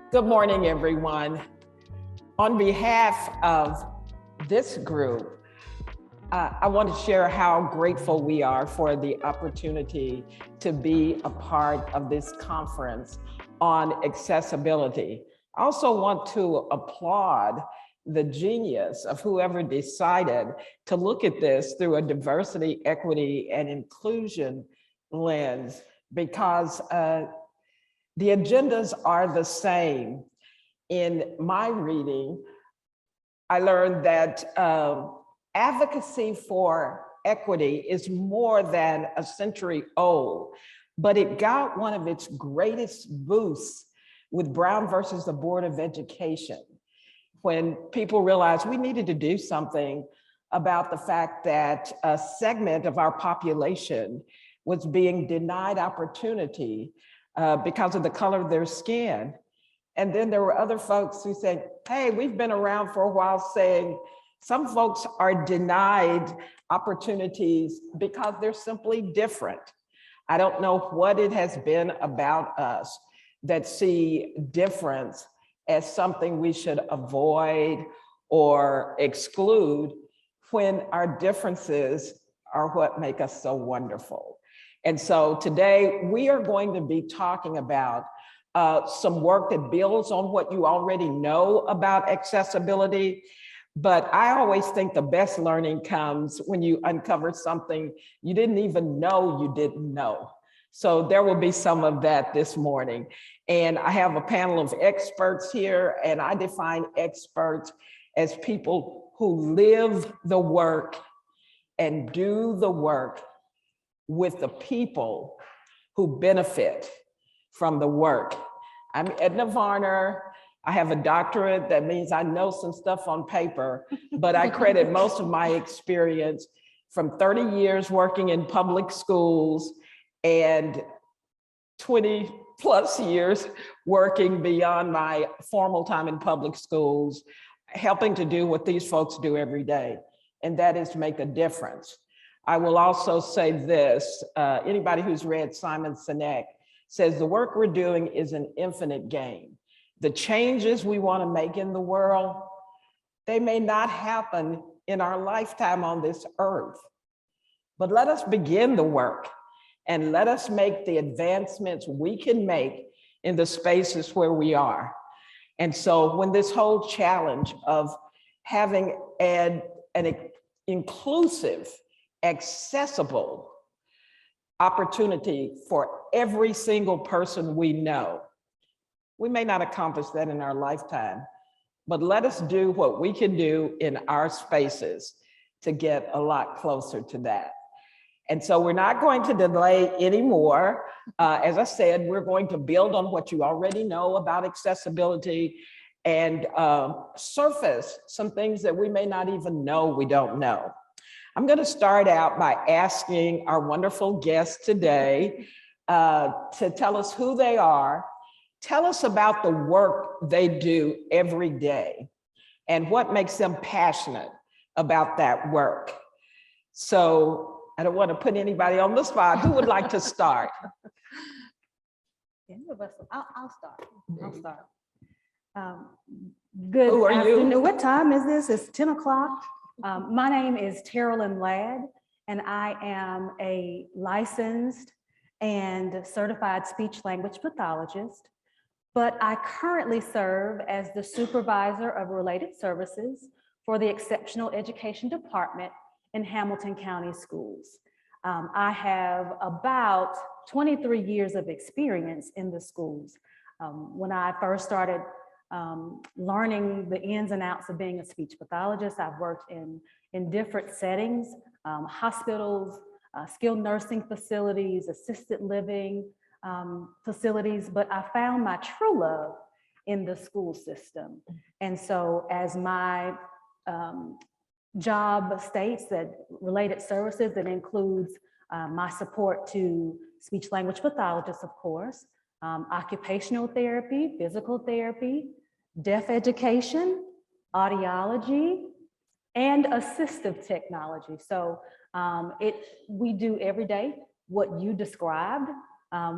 Good morning, everyone. On behalf of this group, I want to share how grateful we are for the opportunity to be a part of this conference on accessibility. I also want to applaud the genius of whoever decided to look at this through a diversity, equity, and inclusion lens, because the agendas are the same. In my reading, I learned that advocacy for equity is more than a century old, but it got one of its greatest boosts with Brown versus the Board of Education, when people realized we needed to do something about the fact that a segment of our population was being denied opportunity because of the color of their skin. And then there were other folks who said, hey, we've been around for a while saying some folks are denied opportunities because they're simply different. I don't know what it has been about us that see difference as something we should avoid or exclude, when our differences are what make us so wonderful. And so today we are going to be talking about some work that builds on what you already know about accessibility. But I always think the best learning comes when you uncover something you didn't even know you didn't know. So there will be some of that this morning. And I have a panel of experts here, and I define experts as people who live the work and do the work with the people who benefit from the work. I'm Edna Varner. I have a doctorate. That means I know some stuff on paper, but I credit most of my experience from 30 years working in public schools and 20 plus years working beyond my formal time in public schools, helping to do what these folks do every day, and that is make a difference. I will also say this, anybody who's read Simon Sinek says the work we're doing is an infinite game. The changes we want to make in the world, they may not happen in our lifetime on this earth, but let us begin the work and let us make the advancements we can make in the spaces where we are. And so when this whole challenge of having an inclusive, accessible opportunity for every single person we know, we may not accomplish that in our lifetime, but let us do what we can do in our spaces to get a lot closer to that. And so we're not going to delay anymore. As I said, we're going to build on what you already know about accessibility and surface some things that we may not even know we don't know. I'm going to start out by asking our wonderful guests today to tell us who they are, tell us about the work they do every day, and what makes them passionate about that work. So I don't want to put anybody on the spot. Who would like to start? I'll start. Good afternoon. You? What time is this? It's 10 o'clock. My name is Terrilyn Ladd, and I am a licensed and certified speech language pathologist, but I currently serve as the supervisor of related services for the Exceptional Education Department in Hamilton County Schools. I have about 23 years of experience in the schools. When I first started learning the ins and outs of being a speech pathologist, I've worked in different settings, hospitals, skilled nursing facilities, assisted living facilities, but I found my true love in the school system. And so as my job states, that related services, that includes my support to speech language pathologists, of course, occupational therapy, physical therapy, deaf education, audiology, and assistive technology. So we do every day what you described.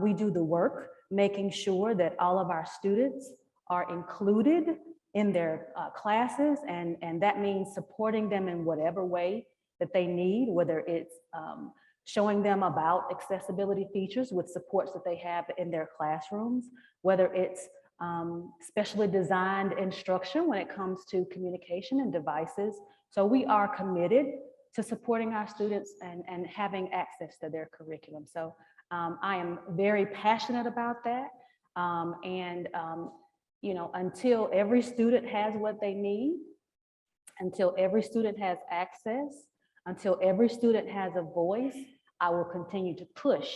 We do the work, making sure that all of our students are included in their classes, and that means supporting them in whatever way that they need, whether it's showing them about accessibility features with supports that they have in their classrooms, whether it's specially designed instruction when it comes to communication and devices. So we are committed to supporting our students and having access to their curriculum. So I am very passionate about that. You know, until every student has what they need, until every student has access, until every student has a voice, I will continue to push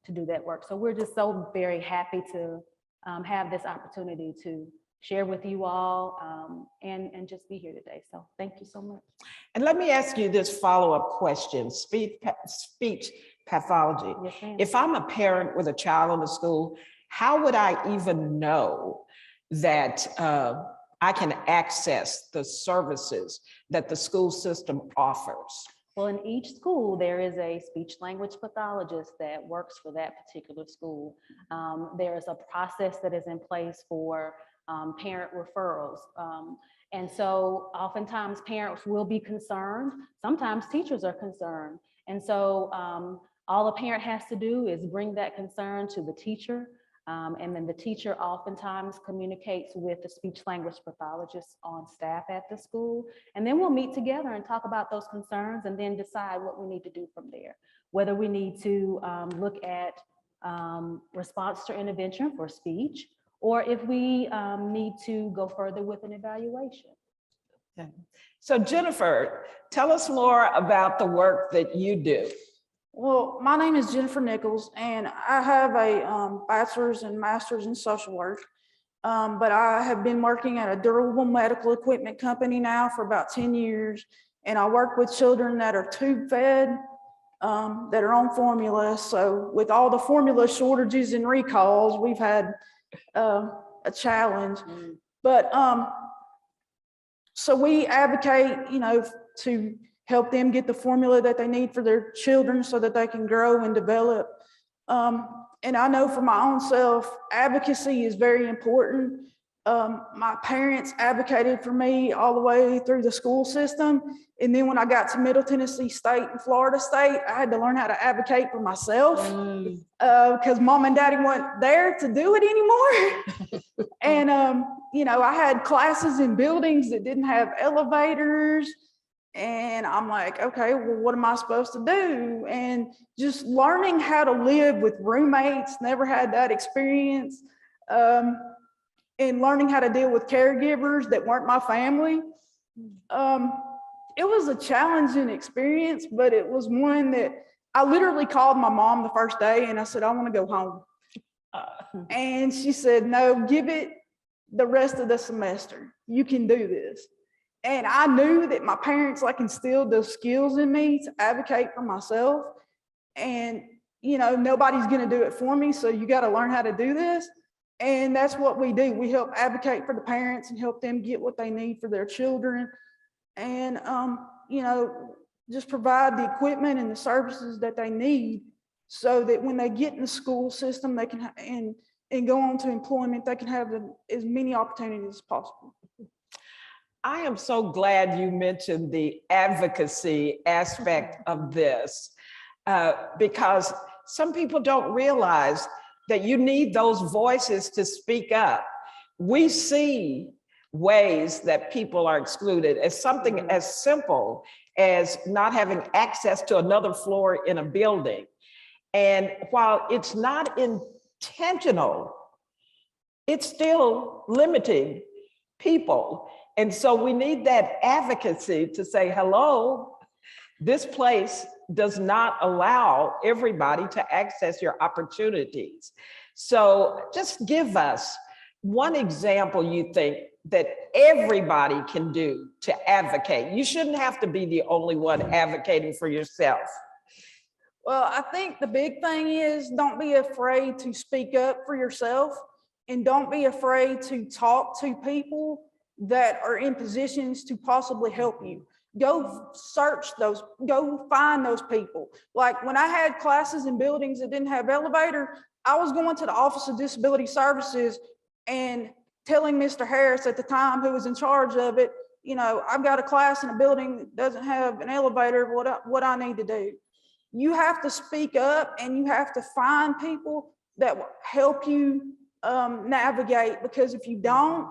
to do that work. So we're just so very happy to have this opportunity to share with you all and just be here today. So thank you so much. And let me ask you this follow-up question, speech pathology. Yes, ma'am. If I'm a parent with a child in the school, how would I even know that I can access the services that the school system offers? Well, in each school, there is a speech language pathologist that works for that particular school. There is a process that is in place for parent referrals. And so oftentimes parents will be concerned. Sometimes teachers are concerned. And so all a parent has to do is bring that concern to the teacher. And then the teacher oftentimes communicates with the speech language pathologist on staff at the school. And then we'll meet together and talk about those concerns and then decide what we need to do from there. Whether we need to look at response to intervention for speech, or if we need to go further with an evaluation. Okay. So Jennifer, tell us more about the work that you do. Well, my name is Jennifer Nichols, and I have a bachelor's and master's in social work, but I have been working at a durable medical equipment company now for about 10 years, and I work with children that are tube fed, that are on formula. So with all the formula shortages and recalls, we've had a challenge. But so we advocate, you know, to help them get the formula that they need for their children so that they can grow and develop. And I know for my own self, advocacy is very important. My parents advocated for me all the way through the school system. And then when I got to Middle Tennessee State and Florida State, I had to learn how to advocate for myself because mom and daddy weren't there to do it anymore. And, you know, I had classes in buildings that didn't have elevators. And I'm like, okay, well, what am I supposed to do? And just learning how to live with roommates, never had that experience. And learning how to deal with caregivers that weren't my family. It was a challenging experience, but it was one that I literally called my mom the first day and I said, I want to go home. And she said, no, give it the rest of the semester. You can do this. And I knew that my parents like instilled those skills in me to advocate for myself. And, you know, nobody's going to do it for me. So you got to learn how to do this. And that's what we do. We help advocate for the parents and help them get what they need for their children. And, you know, just provide the equipment and the services that they need so that when they get in the school system, they can, and go on to employment, they can have as many opportunities as possible. I am so glad you mentioned the advocacy aspect of this because some people don't realize that you need those voices to speak up. We see ways that people are excluded as something as simple as not having access to another floor in a building. And while it's not intentional, it's still limiting people. And so we need that advocacy to say, hello, this place does not allow everybody to access your opportunities. So just give us one example you think that everybody can do to advocate. You shouldn't have to be the only one advocating for yourself. Well, I think the big thing is don't be afraid to speak up for yourself and don't be afraid to talk to people that are in positions to possibly help you. Go search those, go find those people. Like when I had classes in buildings that didn't have elevator, I was going to the Office of Disability Services and telling Mr. Harris at the time, who was in charge of it, you know, I've got a class in a building that doesn't have an elevator, what I need to do. You have to speak up, and you have to find people that will help you navigate, because if you don't,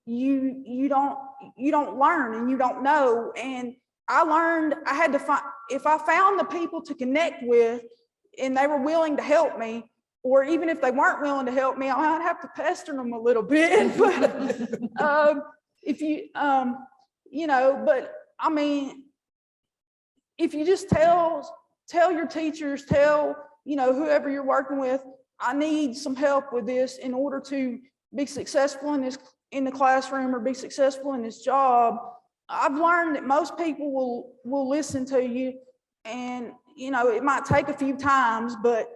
you don't learn, and you don't know. And I learned I had to find, if I found the people to connect with and they were willing to help me, or even if they weren't willing to help me, I'd have to pester them a little bit. But if you, you know, but I mean, if you just tell your teachers, you know, whoever you're working with, I need some help with this in order to be successful in the classroom, or be successful in this job. I've learned that most people will listen to you, and you know, it might take a few times, but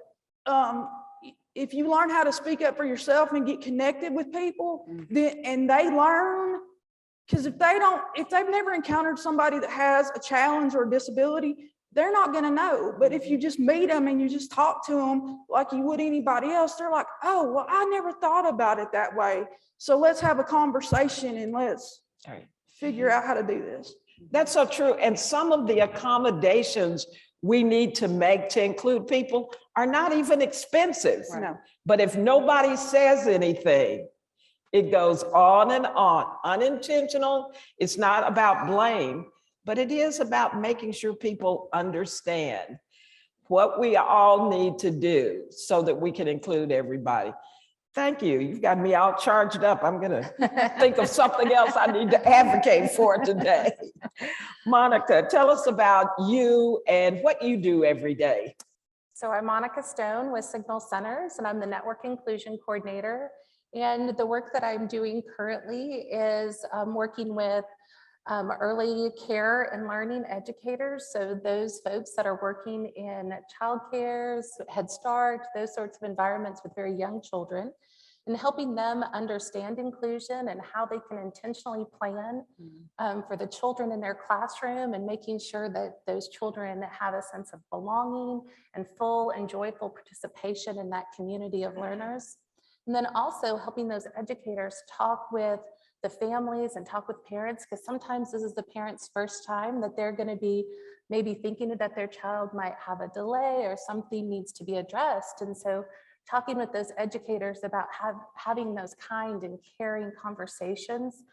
if you learn how to speak up for yourself and get connected with people, then, and they learn, because if they've never encountered somebody that has a challenge or a disability, they're not going to know. But if you just meet them and you just talk to them like you would anybody else, they're like, oh, well, I never thought about it that way. So let's have a conversation, and let's figure out how to do this. That's so true. And some of the accommodations we need to make to include people are not even expensive. No. But if nobody says anything, it goes on and on. Unintentional. It's not about blame, but it is about making sure people understand what we all need to do so that we can include everybody. Thank you. You've got me all charged up. I'm going to think of something else I need to advocate for today. Monica, tell us about you and what you do every day. So I'm Monica Stone with Signal Centers, and I'm the Network Inclusion Coordinator. And the work that I'm doing currently is working with early care and learning educators. So those folks that are working in childcare, Head Start, those sorts of environments with very young children, and helping them understand inclusion and how they can intentionally plan for the children in their classroom, and making sure that those children have a sense of belonging and full and joyful participation in that community of learners. And then also helping those educators talk with the families and talk with parents, because sometimes this is the parents' first time that they're going to be maybe thinking that their child might have a delay or something needs to be addressed. And so talking with those educators about having those kind and caring conversations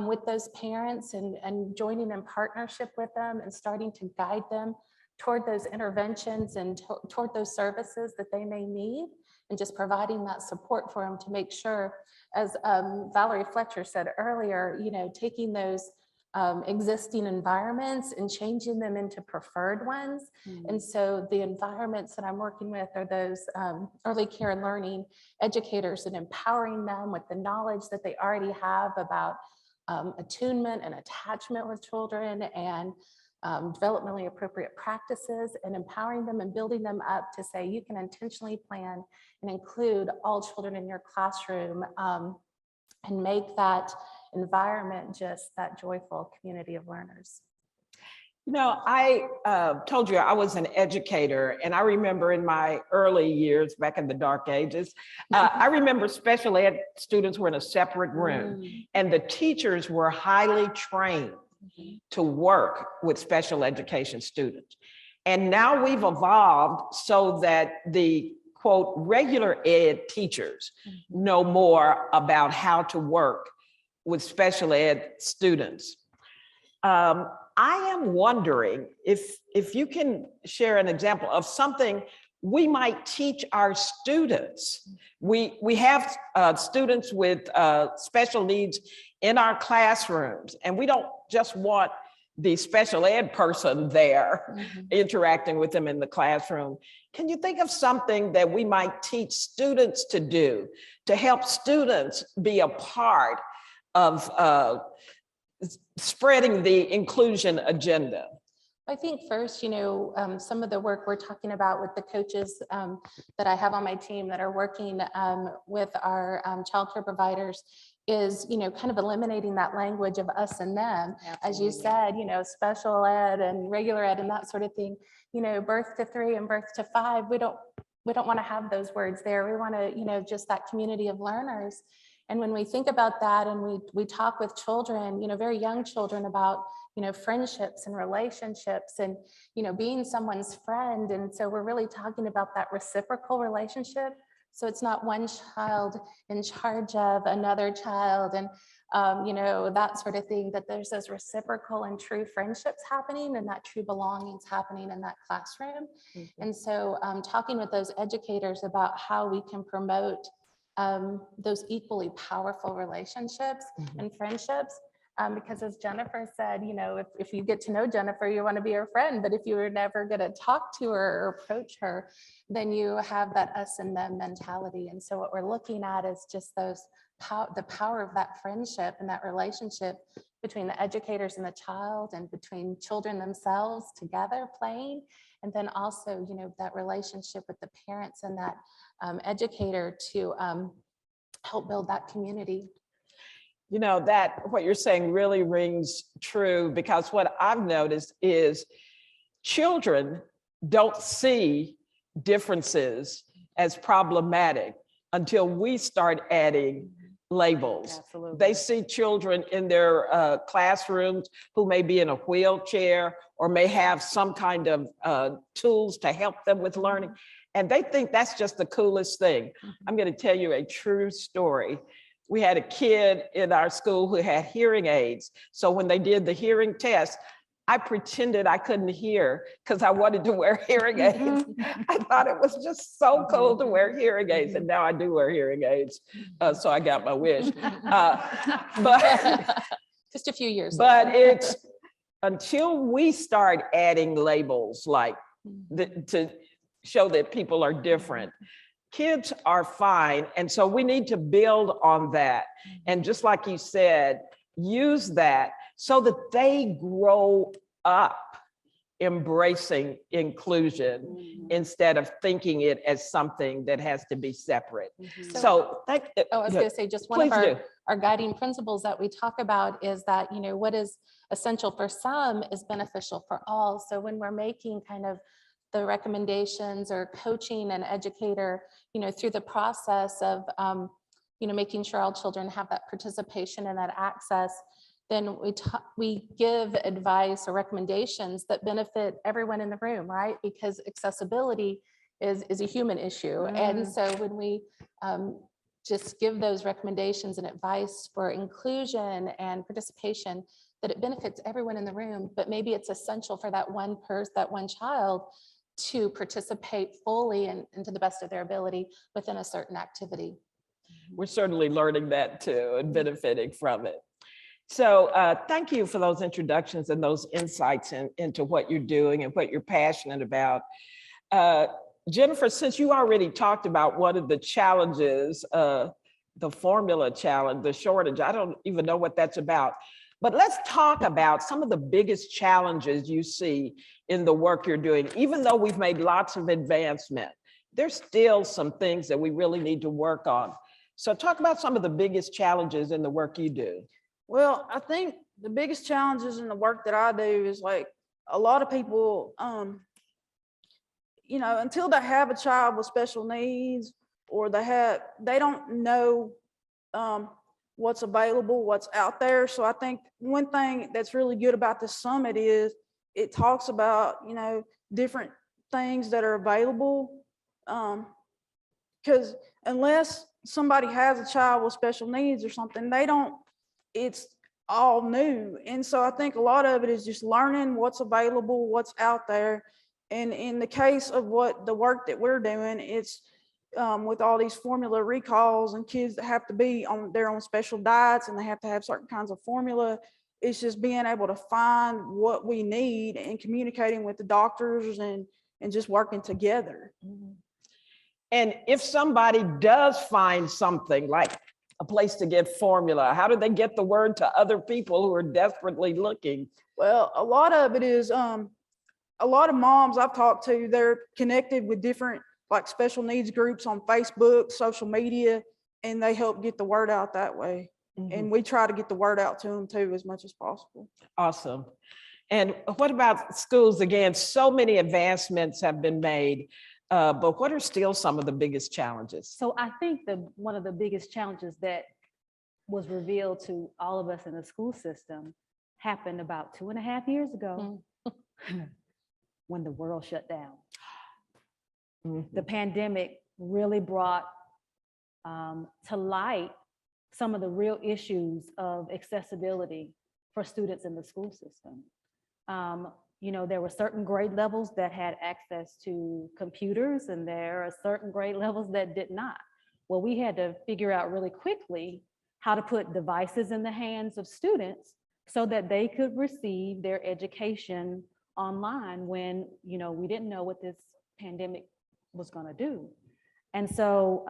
with those parents, and joining in partnership with them and starting to guide them toward those interventions and toward those services that they may need, and just providing that support for them to make sure, as Valerie Fletcher said earlier, you know, taking those existing environments and changing them into preferred ones. And so the environments that I'm working with are those early care and learning educators, and empowering them with the knowledge that they already have about attunement and attachment with children, and developmentally appropriate practices, and empowering them and building them up to say, you can intentionally plan and include all children in your classroom, and make that environment just that joyful community of learners. You know, I told you I was an educator, and I remember in my early years, back in the dark ages, I remember special ed students were in a separate room, and the teachers were highly trained to work with special education students. And now we've evolved so that the quote regular ed teachers know more about how to work with special ed students. I am wondering if you can share an example of something we might teach our students. We have students with special needs in our classrooms, and we don't just want the special ed person there interacting with them in the classroom. Can you think of something that we might teach students to do to help students be a part of spreading the inclusion agenda? I think first, you know, some of the work we're talking about with the coaches that I have on my team that are working with our childcare providers is, you know, kind of eliminating that language of us and them. Absolutely. As you said, you know, special ed and regular ed and that sort of thing, you know, birth to 3 and birth to 5, we don't want to have those words there. We want to, you know, just that community of learners. And when we think about that and we talk with children, very young children about, friendships and relationships and, being someone's friend. And so we're really talking about that reciprocal relationship. So it's not one child in charge of another child and, that sort of thing, that there's those reciprocal and true friendships happening and that true belongings happening in that classroom. And so talking with those educators about how we can promote those equally powerful relationships and friendships. Because as Jennifer said, if you get to know Jennifer, you want to be her friend, but if you were never going to talk to her or approach her, then you have that us and them mentality. And so what we're looking at is just the power of that friendship and that relationship between the educators and the child and between children themselves together playing. And then also, that relationship with the parents and that educator to help build that community. That what you're saying really rings true, because what I've noticed is children don't see differences as problematic until we start adding labels. Absolutely. They see children in their classrooms who may be in a wheelchair or may have some kind of tools to help them with learning. And they think that's just the coolest thing. I'm going to tell you a true story. We had a kid in our school who had hearing aids. So when they did the hearing test, I pretended I couldn't hear because I wanted to wear hearing aids. I thought it was just so cool to wear hearing aids. And now I do wear hearing aids. So I got my wish. But just a few years. But it's until we start adding labels like to show that people are different. Kids are fine. And so we need to build on that. And just like you said, use that so that they grow up embracing inclusion instead of thinking it as something that has to be separate. So I was going to say, just one of our guiding principles that we talk about is that, what is essential for some is beneficial for all. So when we're making kind of the recommendations or coaching an educator, through the process of, making sure all children have that participation and that access, then we give advice or recommendations that benefit everyone in the room, right? Because accessibility is a human issue. And so when we just give those recommendations and advice for inclusion and participation, that it benefits everyone in the room, but maybe it's essential for that one person, that one child, to participate fully and to the best of their ability within a certain activity. We're certainly learning that too and benefiting from it. So thank you for those introductions and those insights into what you're doing and what you're passionate about. Jennifer, since you already talked about one of the challenges, the formula challenge, the shortage, I don't even know what that's about. But let's talk about some of the biggest challenges you see in the work you're doing. Even though we've made lots of advancement, there's still some things that we really need to work on. So talk about some of the biggest challenges in the work you do. Well, I think the biggest challenges in the work that I do is like a lot of people, until they have a child with special needs or they don't know what's available, what's out there. So I think one thing that's really good about this summit is it talks about, different things that are available. Because unless somebody has a child with special needs or something, it's all new. And so I think a lot of it is just learning what's available, what's out there. And in the case of the work that we're doing, it's with all these formula recalls and kids that have to be on their own special diets and they have to have certain kinds of formula. It's just being able to find what we need and communicating with the doctors and just working together. And if somebody does find something like a place to get formula, how do they get the word to other people who are desperately looking? Well, a lot of it is a lot of moms I've talked to, they're connected with different like special needs groups on Facebook, social media, and they help get the word out that way. And we try to get the word out to them too as much as possible. Awesome. And what about schools? Again, so many advancements have been made, but what are still some of the biggest challenges? So I think one of the biggest challenges that was revealed to all of us in the school system happened about 2.5 years ago when the world shut down. The pandemic really brought to light some of the real issues of accessibility for students in the school system. You know, there were certain grade levels that had access to computers, and there are certain grade levels that did not. Well, we had to figure out really quickly how to put devices in the hands of students so that they could receive their education online when, you know, we didn't know what this pandemic was going to do. And so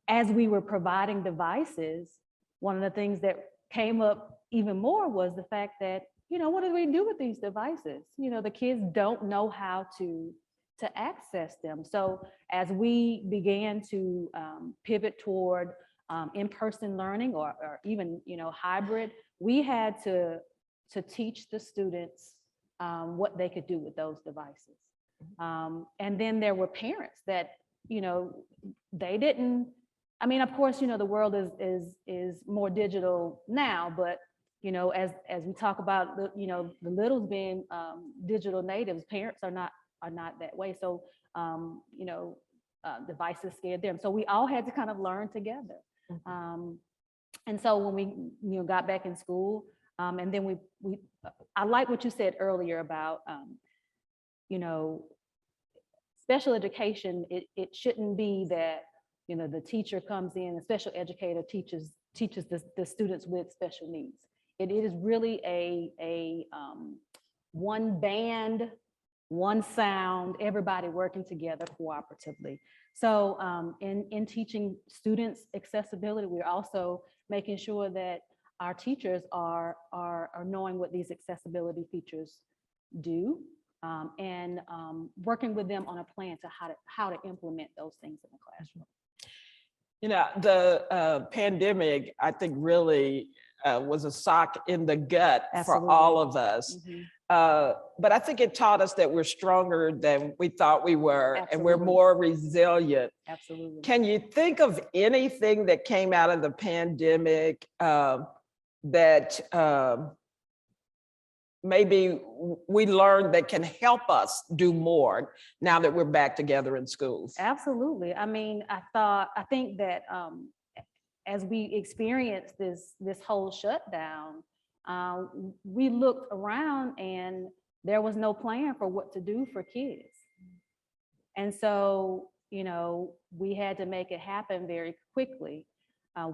as we were providing devices, one of the things that came up even more was the fact that, you know, what do we do with these devices? You know, the kids don't know how to access them. So as we began to pivot toward in-person learning or even, you know, hybrid, we had to teach the students what they could do with those devices. And then there were parents that, you know, they didn't, I mean, of course, you know, the world is more digital now, but, you know, as we talk about the, you know, the littles being digital natives, parents are not that way. So, you know, devices scared them. So we all had to kind of learn together. And so when we, you know, got back in school, and then I like what you said earlier about, you know, special education, it shouldn't be that, you know, the teacher comes in, a special educator teaches the students with special needs. It is really a one band, one sound, everybody working together cooperatively. So in teaching students accessibility, we're also making sure that our teachers are knowing what these accessibility features do, and working with them on a plan to how to implement those things in the classroom. You know, the pandemic, I think, really was a sock in the gut Absolutely. for all of us. But I think it taught us that we're stronger than we thought we were. Absolutely. And we're more resilient. Absolutely. Can you think of anything that came out of the pandemic that maybe we learned that can help us do more now that we're back together in schools? Absolutely. I mean, I think that as we experienced this whole shutdown, we looked around and there was no plan for what to do for kids. And so, you know, we had to make it happen very quickly.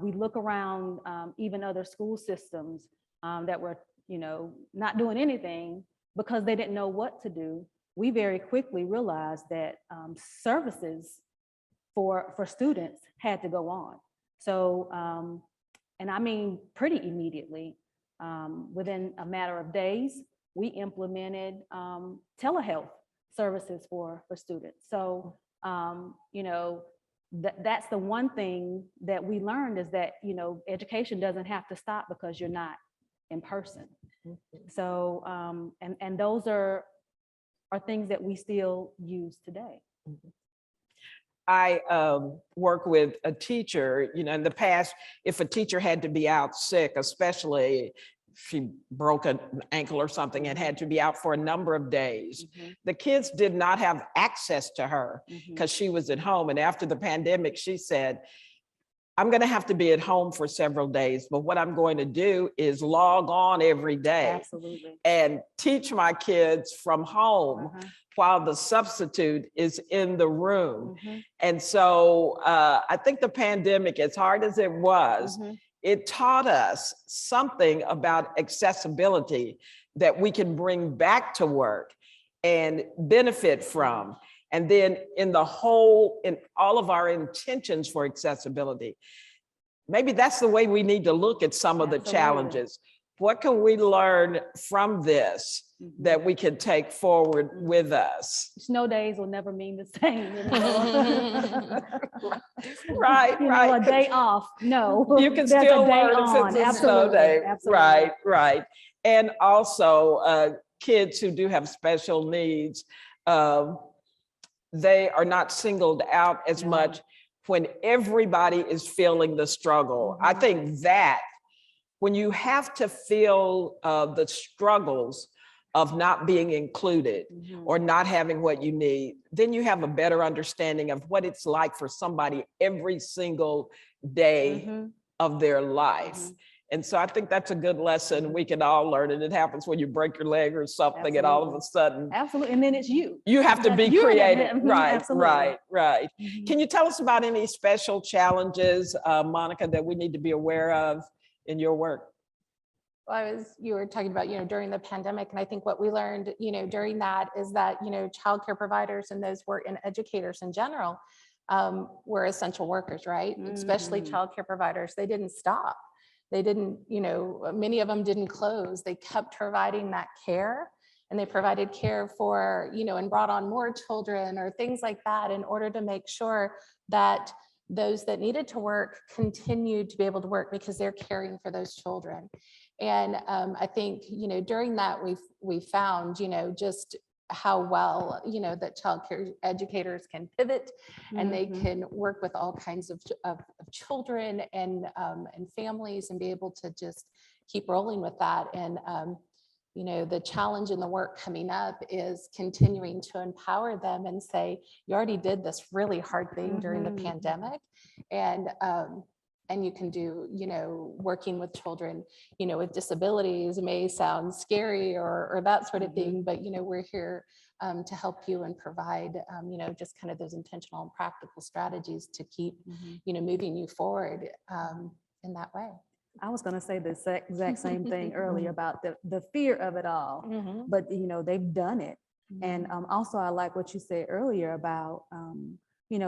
We look around even other school systems that were, you know, not doing anything because they didn't know what to do. We very quickly realized that services for students had to go on. So, and I mean, pretty immediately, within a matter of days, we implemented telehealth services for students. So, you know, that's the one thing that we learned is that, you know, education doesn't have to stop because you're not in person. So, and those are things that we still use today. I work with a teacher, you know, in the past, if a teacher had to be out sick, especially she broke an ankle or something and had to be out for a number of days, the kids did not have access to her because she was at home. And after the pandemic, she said, I'm going to have to be at home for several days, but what I'm going to do is log on every day. Absolutely. And teach my kids from home while the substitute is in the room. And so I think the pandemic, as hard as it was, it taught us something about accessibility that we can bring back to work and benefit from. And then in all of our intentions for accessibility, maybe that's the way we need to look at some of the challenges. What can we learn from this that we can take forward with us? Snow days will never mean the same. You know? Right. You know, a day off, no. You can still learn if it's a snow day. Absolutely. Right. And also kids who do have special needs, they are not singled out as much when everybody is feeling the struggle. I think that when you have to feel the struggles of not being included or not having what you need, then you have a better understanding of what it's like for somebody every single day of their life. And so I think that's a good lesson we can all learn. And it happens when you break your leg or something, and all of a sudden, Absolutely. And then it's you. you have to be creative. Right, Absolutely. right. Can you tell us about any special challenges, Monica, that we need to be aware of in your work? Well, you were talking about, during the pandemic, and I think what we learned, during that is that, childcare providers and those were in educators in general were essential workers, right? Especially childcare providers. They didn't stop. They didn't, many of them didn't close. They kept providing that care, and they provided care for, and brought on more children or things like that in order to make sure that those that needed to work continued to be able to work because they're caring for those children. And I think, during that we found, just how well, that childcare educators can pivot and they can work with all kinds of children and families and be able to just keep rolling with that. And, the challenge in the work coming up is continuing to empower them and say, you already did this really hard thing during the pandemic. And you can do, working with children, with disabilities. It may sound scary or that sort of thing, but, we're here to help you and provide, just kind of those intentional and practical strategies to keep, moving you forward in that way. I was going to say the exact same thing earlier about the fear of it all, but they've done it. And also I like what you said earlier about,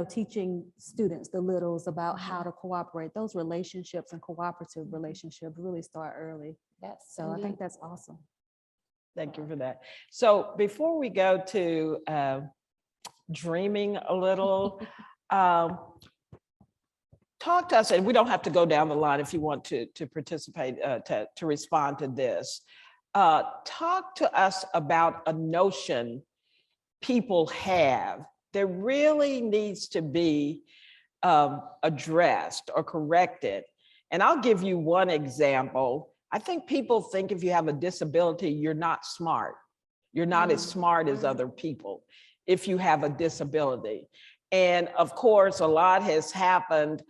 teaching students, the littles, about how to cooperate. Those relationships and cooperative relationships really start early. Yes. So I think that's awesome. Thank you for that. So before we go to dreaming a little, talk to us, and we don't have to go down the line if you want to participate, to respond to this. Talk to us about a notion people have that really needs to be addressed or corrected. And I'll give you one example. I think people think if you have a disability, you're not smart. You're not as smart as other people if you have a disability. And of course, a lot has happened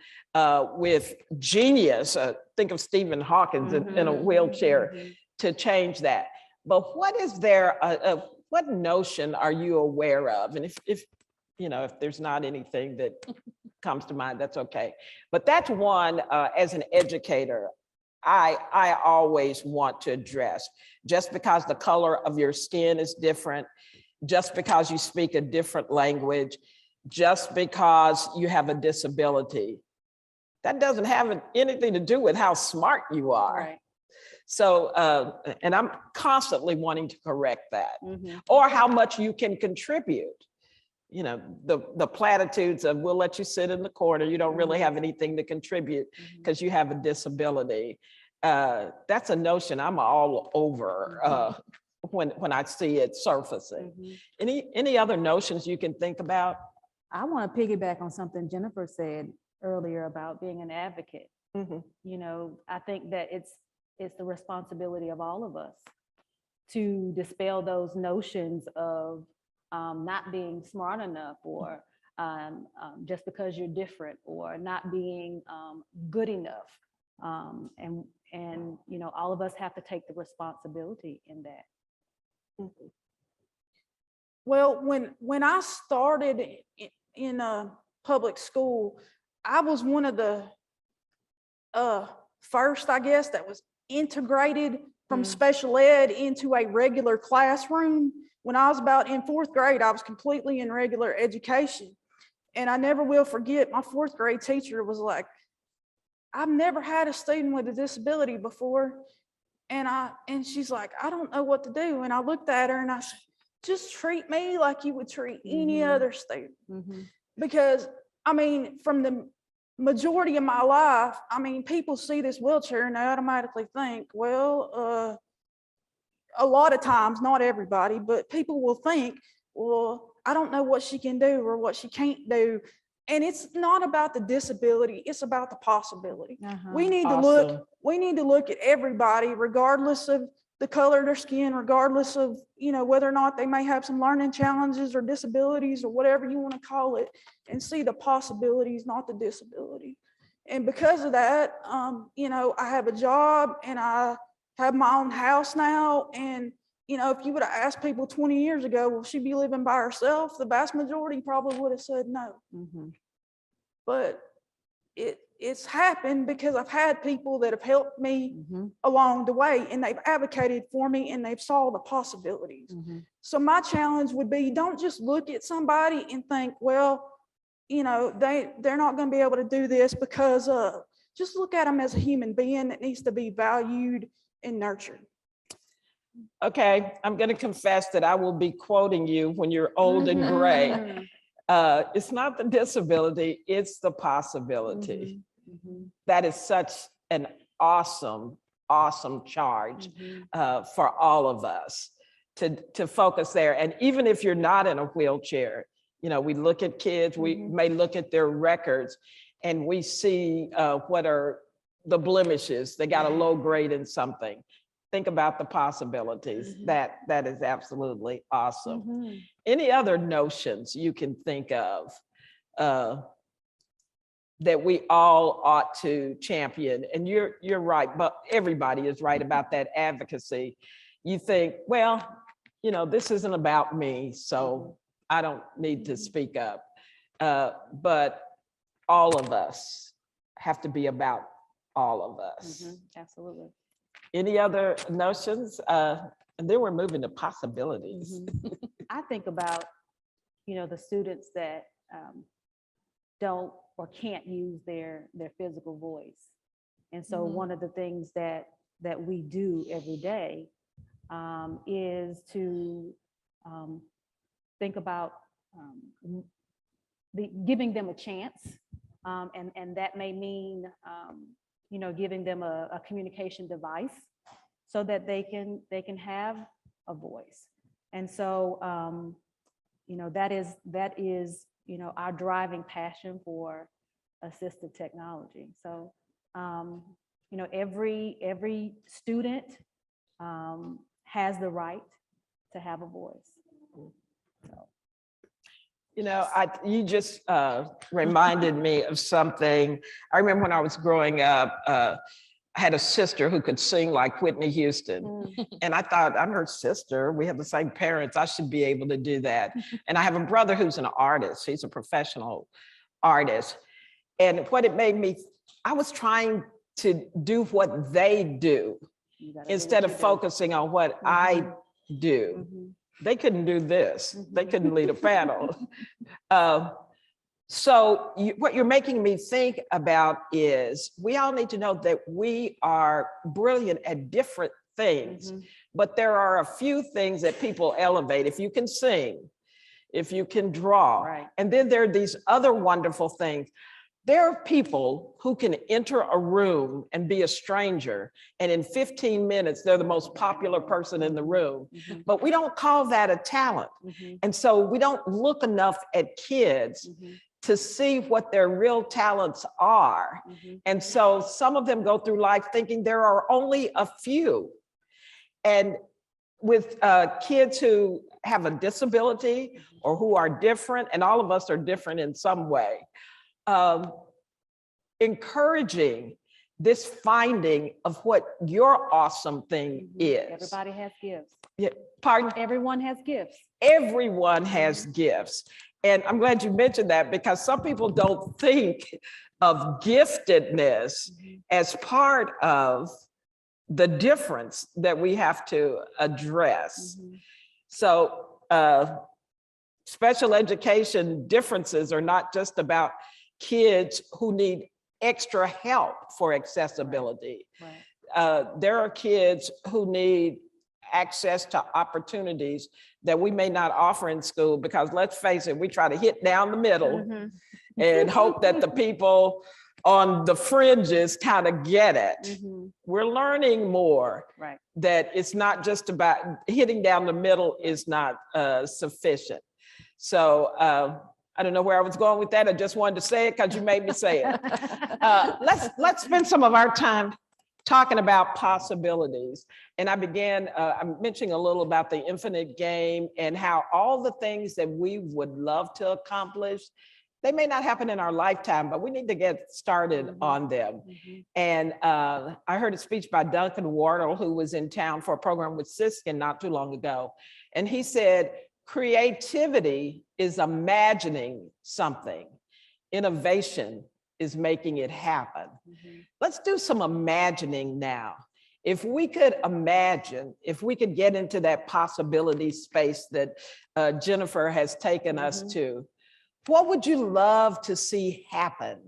with genius. Think of Stephen Hawking in a wheelchair to change that. But what is there, what notion are you aware of? And if there's not anything that comes to mind, that's okay. But that's one, as an educator, I always want to address. Just because the color of your skin is different, just because you speak a different language, just because you have a disability, that doesn't have anything to do with how smart you are. Right. So, and I'm constantly wanting to correct that, or how much you can contribute. The platitudes of, we'll let you sit in the corner, you don't really have anything to contribute because you have a disability. That's a notion I'm all over when I see it surfacing. Any other notions you can think about? I want to piggyback on something Jennifer said earlier about being an advocate. I think that it's the responsibility of all of us to dispel those notions of not being smart enough, or just because you're different, or not being good enough. And all of us have to take the responsibility in that. Well, when I started in public school, I was one of the first, I guess, that was integrated from special ed into a regular classroom. When I was about in 4th grade, I was completely in regular education. And I never will forget, my 4th grade teacher was like, I've never had a student with a disability before. And she's like, I don't know what to do. And I looked at her and I said, just treat me like you would treat any other student. Because, I mean, from the majority of my life, I mean, people see this wheelchair and they automatically think, well, a lot of times, not everybody, but people will think, well, I don't know what she can do or what she can't do. And it's not about the disability, it's about the possibility. Uh-huh. We need to Awesome. look at everybody, regardless of the color of their skin, regardless of, whether or not they may have some learning challenges or disabilities or whatever you want to call it, and see the possibilities, not the disability. And because of that, I have a job and I have my own house now. And, if you would have asked people 20 years ago, will she be living by herself? The vast majority probably would have said no. Mhm. But it's happened because I've had people that have helped me Mhm. along the way, and they've advocated for me and they've saw the possibilities. Mhm. So my challenge would be, don't just look at somebody and think, well, they're not going to be able to do this because just look at them as a human being that needs to be valued and nurtured. Okay, I'm going to confess that I will be quoting you when you're old and gray. Mhm. It's not the disability, it's the possibility. Mhm. Mhm. That is such an awesome, awesome charge Mhm. for all of us to focus there. And even if you're not in a wheelchair, we look at kids, we may look at their records and we see what are the blemishes. They got a low grade in something. Think about the possibilities. That is absolutely awesome. Mhm. Any other notions you can think of that we all ought to champion? And you're right, but everybody is right about that advocacy. You think, well, this isn't about me, so I don't need to speak up. But all of us have to be about all of us. Mhm. Absolutely. Any other notions? And then we're moving to possibilities. Mhm. I think about, the students that don't or can't use their physical voice. And so one of the things that we do every day is to think about giving them a chance. And that may mean, giving them a communication device so that they can have a voice. And so, that is, our driving passion for assistive technology. So, every student has the right to have a voice. So. You just reminded me of something. I remember when I was growing up, I had a sister who could sing like Whitney Houston. And I thought, I'm her sister. We have the same parents. I should be able to do that. And I have a brother who's an artist. He's a professional artist. And what it made me, I was trying to do what they do instead of focusing on what I do. They couldn't do this. They couldn't lead a panel. So what you're making me think about is we all need to know that we are brilliant at different things, but there are a few things that people elevate. If you can sing, if you can draw, Right. And then there are these other wonderful things. There are people who can enter a room and be a stranger, and in 15 minutes, they're the most popular person in the room. But we don't call that a talent. And so we don't look enough at kids to see what their real talents are. And so some of them go through life thinking there are only a few. And with kids who have a disability or who are different, and all of us are different in some way, encouraging this finding of what your awesome thing is. Everybody has gifts. Yeah, pardon? Everyone has gifts. Everyone has gifts. And I'm glad you mentioned that, because some people don't think of giftedness as part of the difference that we have to address. So special education differences are not just about kids who need extra help for accessibility. Right. There are kids who need access to opportunities that we may not offer in school, because let's face it, we try to hit down the middle and hope that the people on the fringes kind of get it. We're learning more, Right. that it's not just about hitting down the middle is not sufficient. So I don't know where I was going with that. I just wanted to say it because you made me say it. Let's spend some of our time talking about possibilities. And I'm mentioning a little about the infinite game and how all the things that we would love to accomplish, they may not happen in our lifetime, but we need to get started on them. And I heard a speech by Duncan Wardle, who was in town for a program with Siskin not too long ago. And he said, creativity is imagining something. Innovation is making it happen. Let's do some imagining now. If we could imagine, if we could get into that possibility space that Jennifer has taken us to, what would you love to see happen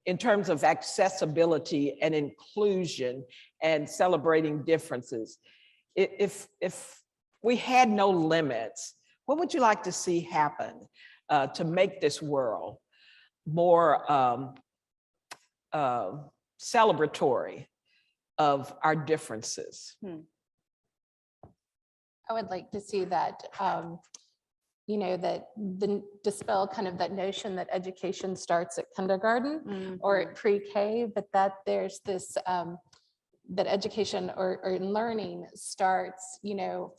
in terms of accessibility and inclusion and celebrating differences? If we had no limits, what would you like to see happen to make this world more celebratory of our differences? I would like to see that, that dispel kind of that notion that education starts at kindergarten or at pre-K, but that there's this, that education or learning starts,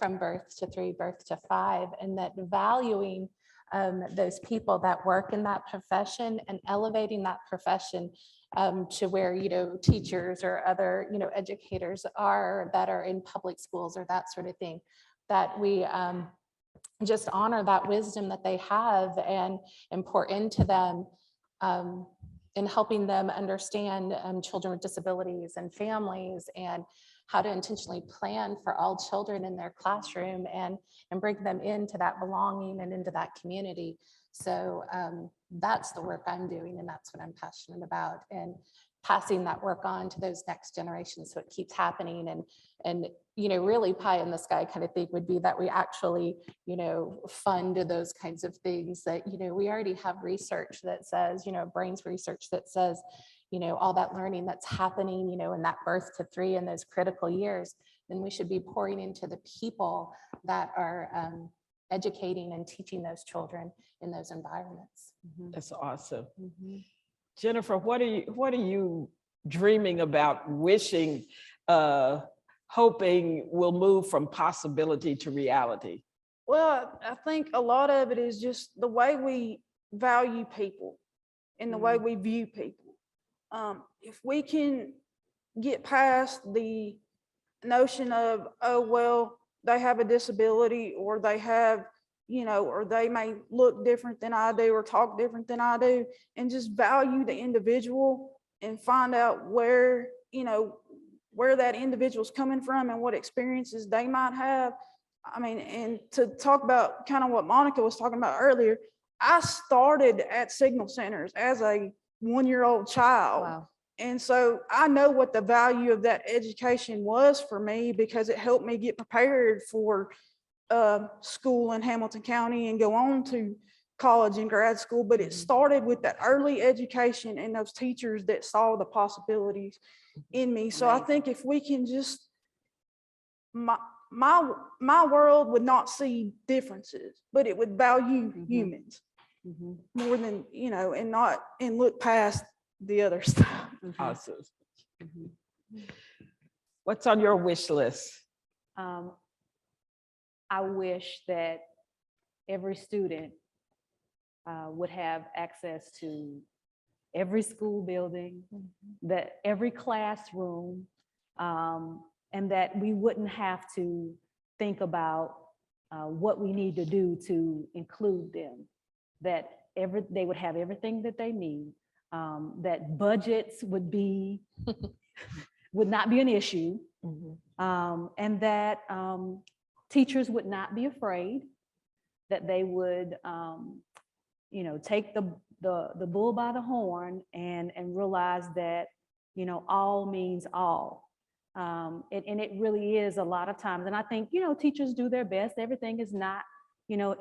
from birth to 3, birth to 5, and that valuing those people that work in that profession and elevating that profession to where, teachers or other, educators are that are in public schools or that sort of thing, that we just honor that wisdom that they have and pour into them in helping them understand children with disabilities and families and how to intentionally plan for all children in their classroom and bring them into that belonging and into that community. So that's the work I'm doing, and that's what I'm passionate about, and passing that work on to those next generations so it keeps happening. And really pie in the sky kind of thing would be that we actually, fund those kinds of things that, we already have research that says, brains research that says, all that learning that's happening, in that birth to 3 in those critical years, then we should be pouring into the people that are educating and teaching those children in those environments. That's awesome. Jennifer, what are you dreaming about, wishing, hoping will move from possibility to reality? Well, I think a lot of it is just the way we value people and the way we view people. If we can get past the notion of, oh, well, they have a disability, or they have, or they may look different than I do or talk different than I do, and just value the individual and find out where that individual's coming from and what experiences they might have. I mean, and to talk about kind of what Monica was talking about earlier, I started at Signal Centers as a 1-year-old child. Wow. And so I know what the value of that education was for me, because it helped me get prepared for school in Hamilton County and go on to college and grad school. But it started with that early education and those teachers that saw the possibilities in me. So I think if we can just, my world would not see differences, but it would value humans more than, and look past the other stuff. Awesome. What's on your wish list? I wish that every student would have access to every school building, that every classroom, and that we wouldn't have to think about what we need to do to include them, that they would have everything that they need, that budgets would not be an issue, and that teachers would not be afraid, that they would take the bull by the horn and realize that all means all. And it really is a lot of times, and I think teachers do their best. Everything is not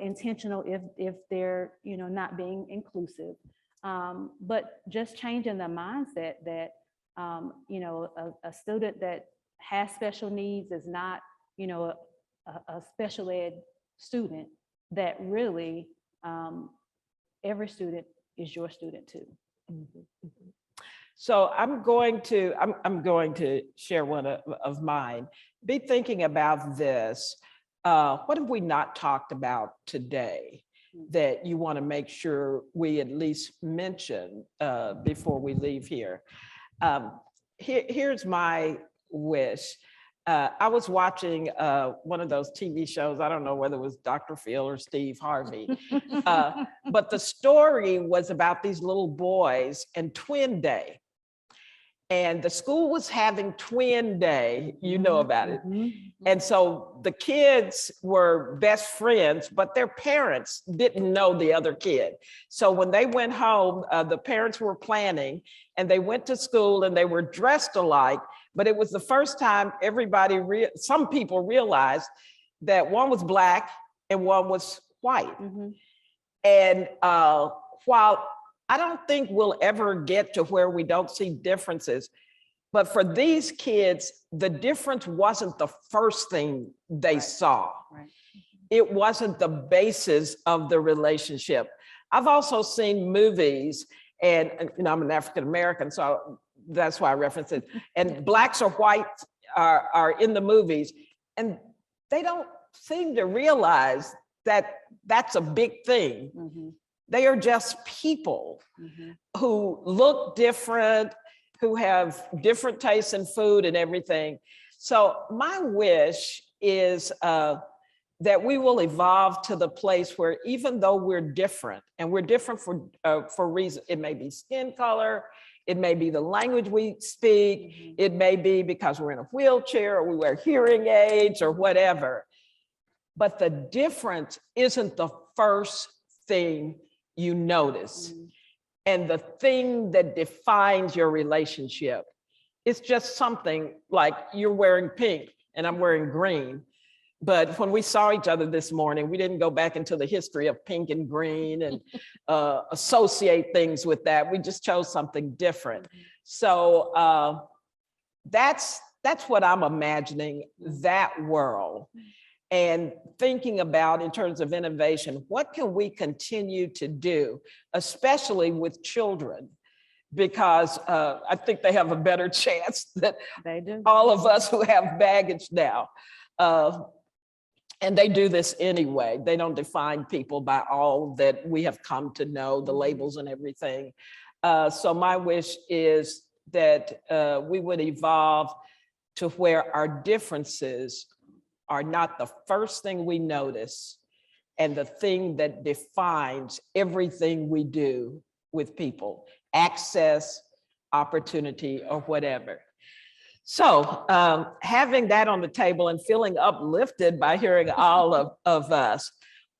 intentional if they're not being inclusive, but just changing the mindset that a student that has special needs is not a special ed student, that really every student is your student too. So I'm going to share one of mine. Be thinking about this. What have we not talked about today that you want to make sure we at least mention before we leave here? Here's my wish. I was watching one of those TV shows. I don't know whether it was Dr. Phil or Steve Harvey, but the story was about these little boys and twin day. And the school was having twin day, you know about it. And so the kids were best friends, but their parents didn't know the other kid. So when they went home, the parents were planning and they went to school and they were dressed alike, but it was the first time some people realized that one was Black and one was white. And while I don't think we'll ever get to where we don't see differences, but for these kids, the difference wasn't the first thing they saw. It wasn't the basis of the relationship. I've also seen movies, and I'm an African-American, so that's why I reference it. And Blacks or whites are in the movies, and they don't seem to realize that that's a big thing. They are just people who look different, who have different tastes in food and everything. So my wish is that we will evolve to the place where even though we're different, and we're different for reasons, it may be skin color, it may be the language we speak, it may be because we're in a wheelchair or we wear hearing aids or whatever. But the difference isn't the first thing you notice. And the thing that defines your relationship, it's just something like you're wearing pink and I'm wearing green. But when we saw each other this morning, we didn't go back into the history of pink and green and associate things with that. We just chose something different. So that's what I'm imagining, that world. And thinking about in terms of innovation, what can we continue to do, especially with children? Because I think they have a better chance than all of us who have baggage now. And they do this anyway. They don't define people by all that we have come to know, the labels and everything. So my wish is that we would evolve to where our differences are not the first thing we notice and the thing that defines everything we do with people, access, opportunity, or whatever. So having that on the table and feeling uplifted by hearing all of us,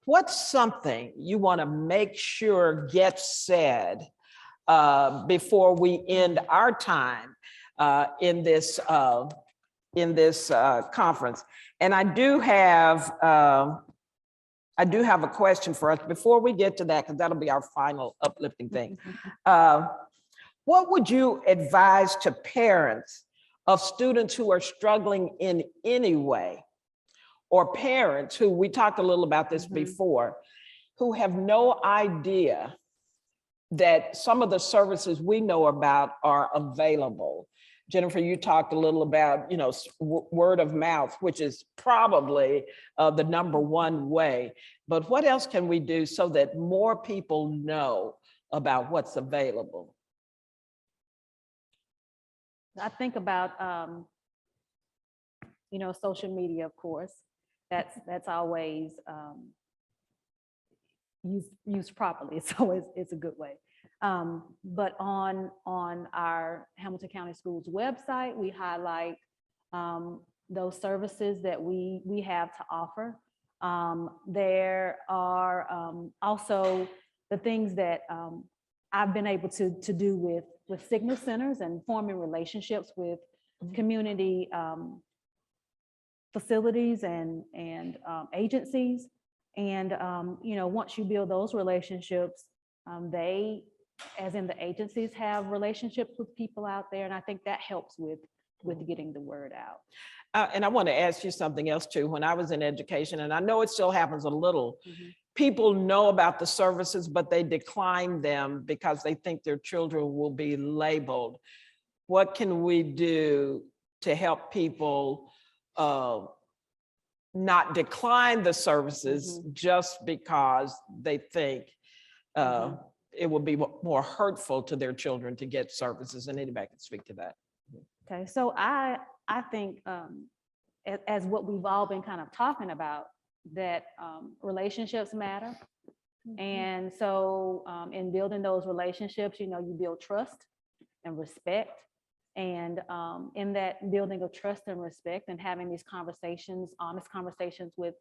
what's something you want to make sure gets said before we end our time in this conference? And I do have a question for us before we get to that, because that'll be our final uplifting thing. What would you advise to parents of students who are struggling in any way, or parents who, we talked a little about this before, who have no idea that some of the services we know about are available? Jennifer, you talked a little about, word of mouth, which is probably the #1 way. But what else can we do so that more people know about what's available? I think about, social media, of course. That's always used properly. It's a good way. But on our Hamilton County Schools website, we highlight those services that we have to offer. There are also the things that I've been able to do with signal centers and forming relationships with community facilities and agencies. And once you build those relationships, they, as in the agencies, have relationships with people out there, and I think that helps with getting the word out. And I want to ask you something else too. When I was in education, and I know it still happens a little, people know about the services, but they decline them because they think their children will be labeled. What can we do to help people not decline the services just because they think it will be more hurtful to their children to get services? And anybody can speak to that. Okay, so I think as what we've all been kind of talking about, that relationships matter. And so in building those relationships, you build trust and respect. And in that building of trust and respect and having these conversations, honest conversations with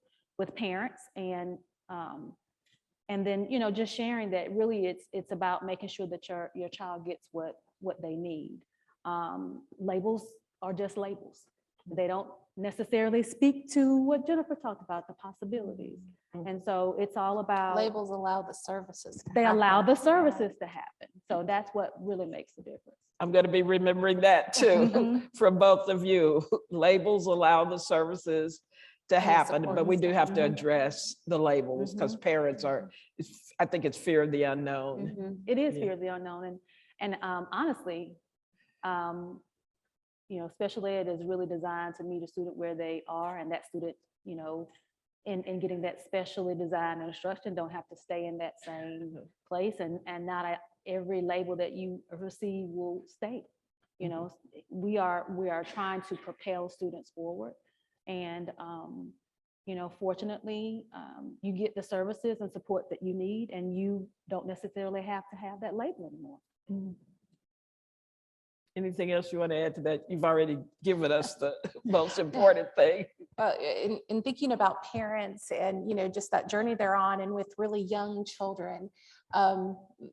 parents, and then, just sharing that really it's about making sure that your child gets what they need. Labels are just labels. They don't necessarily speak to what Jennifer talked about, the possibilities. And so it's all about Labels allow the services. They allow the services to happen. So that's what really makes the difference. I'm going to be remembering that too from both of you. Labels allow the services to happen, but we do have to address the labels because parents I think it's fear of the unknown. It is fear of the unknown. And honestly, special ed is really designed to meet a student where they are, and that student, in getting that specially designed instruction, don't have to stay in that same place, and not every label that you receive will stay. We are trying to propel students forward, and fortunately, you get the services and support that you need, and you don't necessarily have to have that label anymore. Anything else you want to add to that? You've already given us the most important thing. In thinking about parents and, just that journey they're on, and with really young children,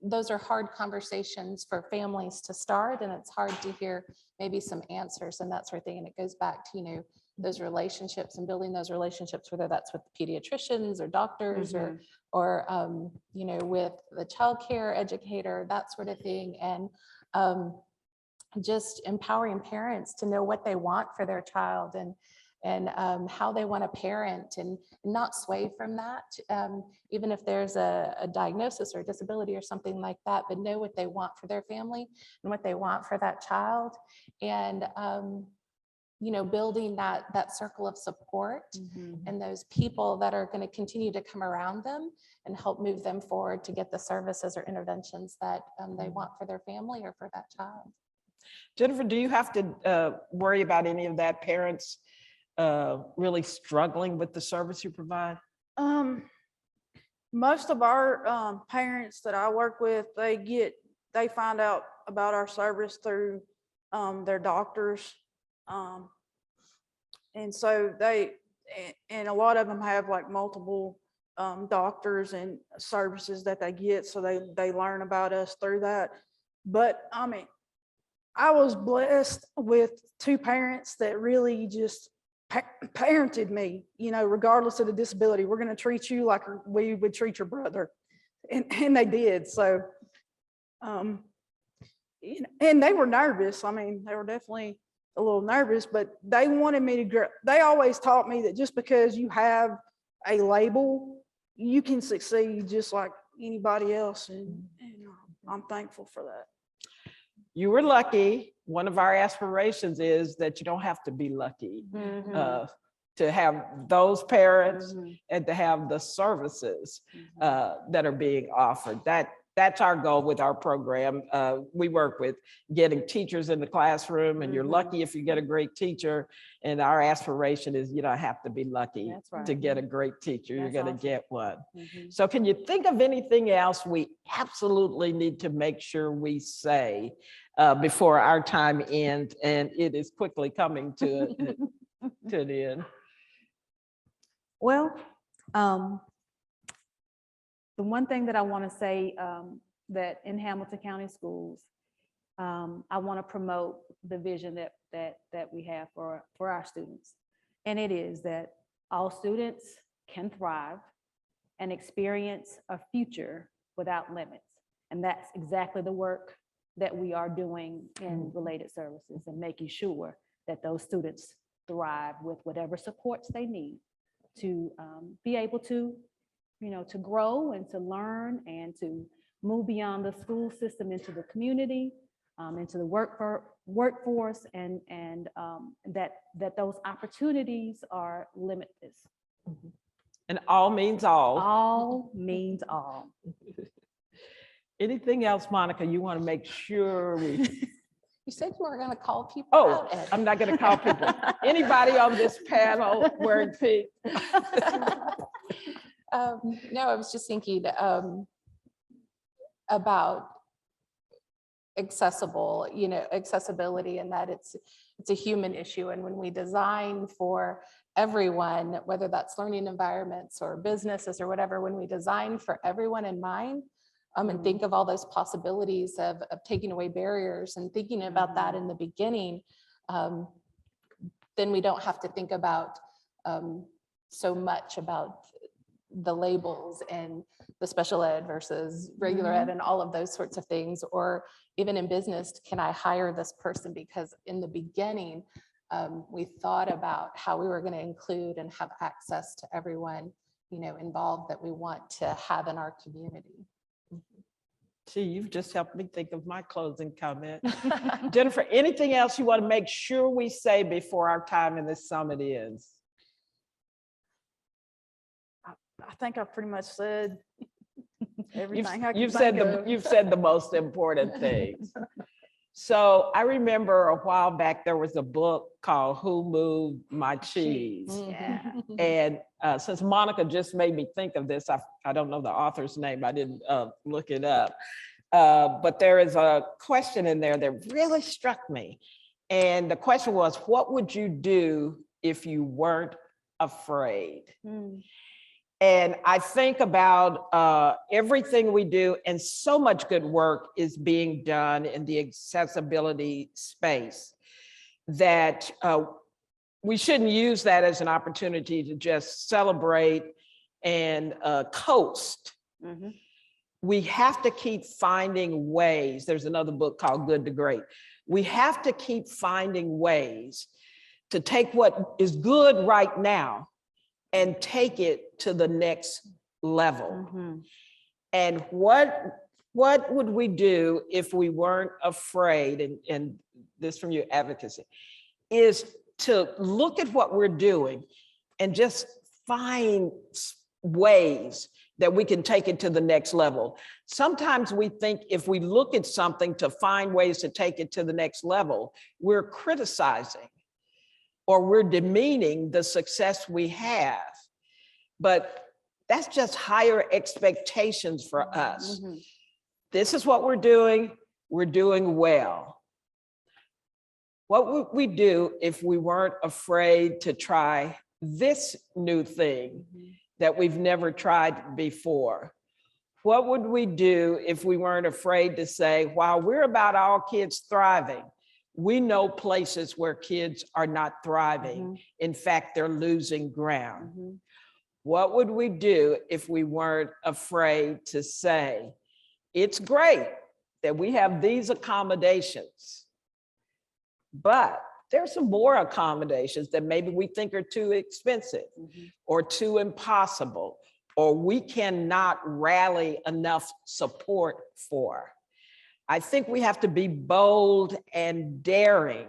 those are hard conversations for families to start, and it's hard to hear maybe some answers and that sort of thing. And it goes back to, those relationships and building those relationships, whether that's with pediatricians or doctors or with the childcare educator, that sort of thing. And just empowering parents to know what they want for their child, and how they want to parent, and not sway from that, even if there's a diagnosis or a disability or something like that, but know what they want for their family and what they want for that child. And building that circle of support and those people that are going to continue to come around them and help move them forward to get the services or interventions that they want for their family or for that child. Jennifer, do you have to worry about any of that, parents really struggling with the service you provide? Most of our parents that I work with, they find out about our service through their doctors. And so and a lot of them have like multiple doctors and services that they get. So they learn about us through that. But I was blessed with two parents that really just parented me, regardless of the disability. We're going to treat you like we would treat your brother. And they did. So, and they were nervous. They were definitely a little nervous, but they wanted me to grow. They always taught me that just because you have a label, you can succeed just like anybody else. And I'm thankful for that. You were lucky. One of our aspirations is that you don't have to be lucky to have those parents and to have the services that are being offered. That's our goal with our program. We work with getting teachers in the classroom, and you're lucky if you get a great teacher. And our aspiration is you don't have to be lucky to get a great teacher. You're going to get one. So can you think of anything else we absolutely need to make sure we say before our time ends, and it is quickly coming to the end? Well, the one thing that I want to say that in Hamilton County Schools, I want to promote the vision that we have for our students. And it is that all students can thrive and experience a future without limits. And that's exactly the work that we are doing in related services, and making sure that those students thrive with whatever supports they need to be able to to grow and to learn and to move beyond the school system into the community, into the workforce, and that those opportunities are limitless. And all means all. All means all. Anything else, Monica, you want to make sure we... You said you weren't going to call people Oh, out, Ed. I'm not going to call people. Anybody on this panel wearing pink? No, I was just thinking about accessibility, and that it's a human issue. And when we design for everyone, whether that's learning environments or businesses or whatever, when we design for everyone in mind, and think of all those possibilities of taking away barriers and thinking about that in the beginning, then we don't have to think about so much about the labels and the special ed versus regular ed and all of those sorts of things. Or even in business, can I hire this person? Because in the beginning, we thought about how we were going to include and have access to everyone, involved that we want to have in our community. Gee, you've just helped me think of my closing comment. Jennifer, anything else you want to make sure we say before our time in this summit ends? I think I pretty much said everything. You've said the most important things. So I remember a while back, there was a book called Who Moved My Cheese? Yeah. And since Monica just made me think of this, I don't know the author's name, I didn't look it up. But there is a question in there that really struck me. And the question was, what would you do if you weren't afraid? And I think about everything we do, and so much good work is being done in the accessibility space that we shouldn't use that as an opportunity to just celebrate and coast. We have to keep finding ways. There's another book called Good to Great. We have to keep finding ways to take what is good right now and take it to the next level. And what would we do if we weren't afraid, and this from your advocacy, is to look at what we're doing and just find ways that we can take it to the next level. Sometimes we think if we look at something to find ways to take it to the next level, we're criticizing or we're demeaning the success we have. But that's just higher expectations for us. This is what we're doing well. What would we do if we weren't afraid to try this new thing that we've never tried before? What would we do if we weren't afraid to say, while we're about all kids thriving, we know places where kids are not thriving. In fact, they're losing ground. What would we do if we weren't afraid to say, it's great that we have these accommodations, but there's some more accommodations that maybe we think are too expensive or too impossible, or we cannot rally enough support for. I think we have to be bold and daring,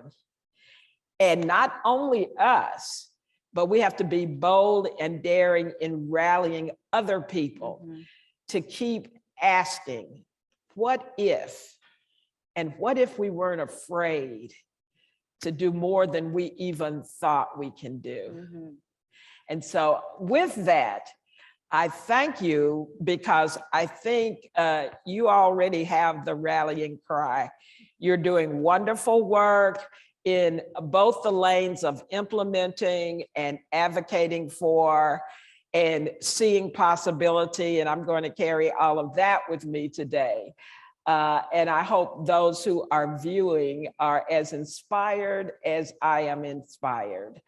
and not only us, but we have to be bold and daring in rallying other people to keep asking, what if? And what if we weren't afraid to do more than we even thought we can do? And so with that, I thank you, because I think you already have the rallying cry. You're doing wonderful work in both the lanes of implementing and advocating for and seeing possibility. And I'm going to carry all of that with me today. And I hope those who are viewing are as inspired as I am inspired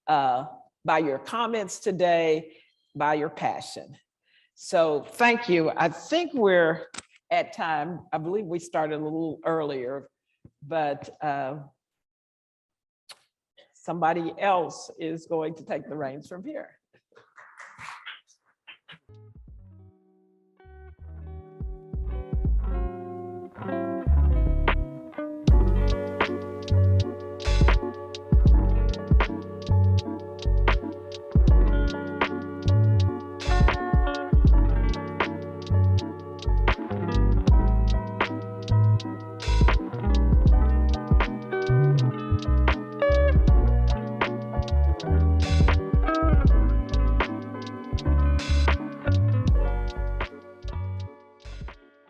by your comments today, by your passion. So thank you. I think we're at time. I believe we started a little earlier, but somebody else is going to take the reins from here.